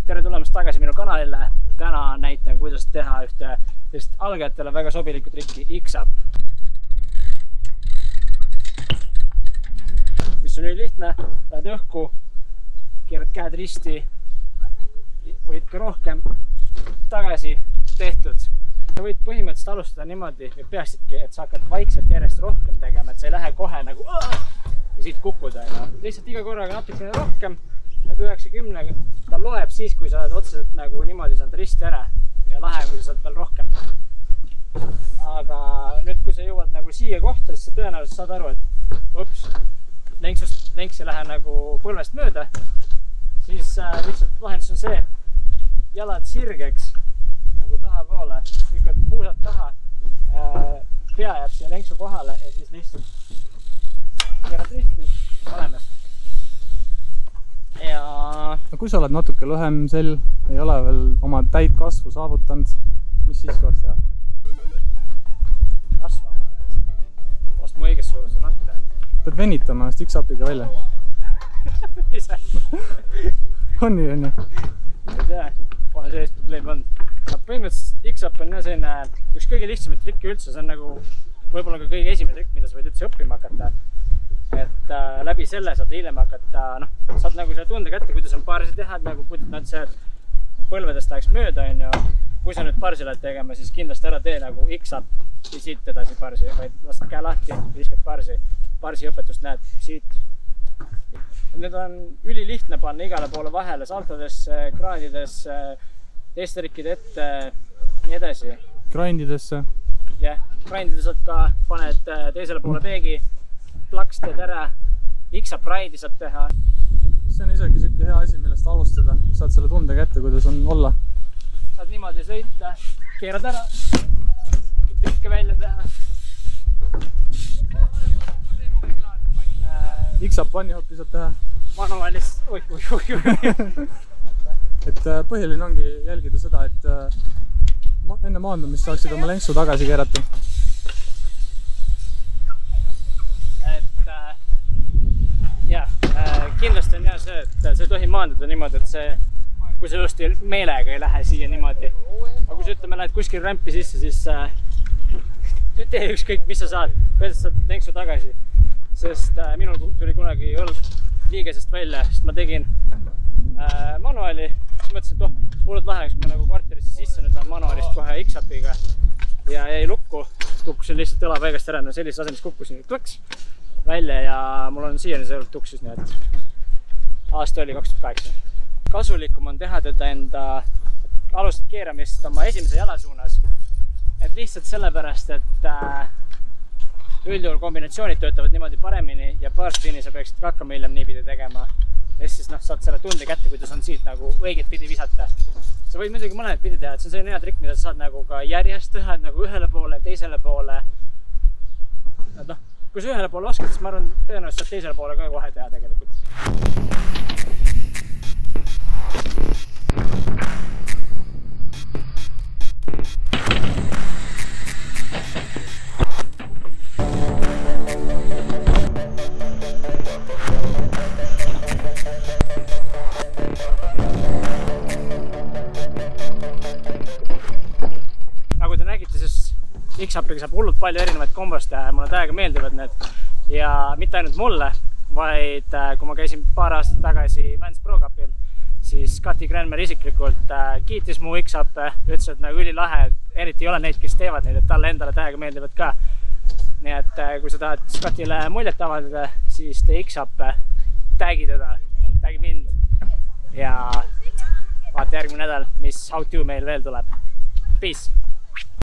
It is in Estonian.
tere tulemast tagasi minu kanalile. Täna näitan, kuidas teha ühte algajatele väga sobilikku trikki X-up. Mis on lihtne, lähed õhku, keerad käed risti, võid ka rohkem tagasi tehtud. Sa võid põhimõtteliselt alustada niimoodi, või peaksidki, et sa hakkad vaikselt järjest rohkem tegema, et sa ei lähe kohe nagu ja siit kukkuda. Lihtsalt iga korraga natukene rohkem, läbi 90, ta loeb siis, kui sa oled otseselt nagu niimoodi saanud risti ära ja lahe, kui sa saad veel rohkem. Aga nüüd, kui sa jõuad nagu siia kohta, siis sa tõenäoliselt saad aru, et ups, lenks ei lähe nagu põlvest mööda, siis lihtsalt lahendus on see, jalad sirgeks nagu tahapoole, lükkad puusad taha, pea jääb siia lenksu kohale ja siis lihtsalt keerad risti, olemas. Ja kui sa oled natuke lühem sel, ei ole veel oma täit kasvu saavutanud, mis siis tuleks teha? Kasvama pead. Ostma õigest suuruse ratta. Pead venitama ennast X-upiga välja. Ise. On nii, on ju? Ei tea, pole sellist probleemi olnud. Põhimõtteliselt X-up on selline üks kõige lihtsamaid trikki üldse, see on nagu võib-olla ka kõige esimene trikk, mida sa võid üldse õppima hakata. Et läbi selle saad hiljem hakata, saad nagu selle tunde kätte, kuidas on parsi teha, nagu nad see põlvedest läheks mööda, on ju. Kui sa nüüd parsi lähed tegema, siis kindlasti ära tee nagu X-up ja siit edasi parsi, vaid lastad käe lahti, viskad parsi. Parsi õpetust näed siit. Need on ülilihtne panna igale poole vahele, saltodesse, kraadidesse, teiste rikkide ette, nii edasi. Grindidesse? Jah, grindidesse ka paned teisele poole peegi, plaks teed ära, X-up ride'i saab teha. See on isegi selline hea asi, millest alustada. Saad selle tunde kätte, kuidas on olla. Saad niimoodi sõita, keerad ära, tükke välja teha. X-up bunny-hopi saab teha. Manuaalis, oi. Et põhiline ongi jälgida seda, et enne maandumist saaksid oma lenksu tagasi keerata. Kindlasti on hea see, et see ei tohi maanduda niimoodi, et kui sa just meelega ei lähe siia niimoodi. Aga kui sa ütleme, lähed kuskil rämpi sisse, siis tee ükskõik, mis sa saad. Põhimõtteliselt saad lenksu tagasi. Sest minul tuli kunagi õlg liigesest välja, sest ma tegin manuaali. Siis mõtlesin, et hullult lahe, kui ma nagu kvarterisse sisse nüüd lähen manuaalist kohe X-upiga ja jäi lukku. Kukkusin lihtsalt õlapaigast ära, sellises asemis kukkusin klõks välja ja mul on siiani see õlg tuksis, nii et aasta oli 2008. Kasulikum on teha teda alustad keeramist oma esimese jala suunas. Et lihtsalt sellepärast, et üldjuhul kombinatsioonid töötavad niimoodi paremini ja barspinni sa peaksid ka hakkama hiljem niipidi tegema. Ja siis saad selle tunde kätte, kuidas on siit nagu õiget pidi visata. Sa võid muidugi mõned pidi teha, et see on selline hea trikk, mida sa saad nagu ka järjest teha nagu ühele poole, teisele poole. Kui sa ühele poole oskad, siis ma arvan, tõenäoliselt saad teisele poole ka kohe teha tegelikult. Nagu te nägite, siis X-upiga saab hullult palju erinevaid kombost teha ja mulle täiega meeldivad need. Ja mitte ainult mulle, vaid kui ma käisin paar aastat tagasi Vans Pro Cupil, siis Scotty Granmer isiklikult kiitis mu X-up'e, ütles, et nagu ülilahe, eriti ei ole neid, kes teevad neid, et talle endale täiega meeldivad ka. Nii et kui sa tahad Scottile muljet avaldada, siis tee X-up'e, tag'i teda, tag'i mind ja vaata järgmine nädal, mis how to meil veel tuleb. Peace!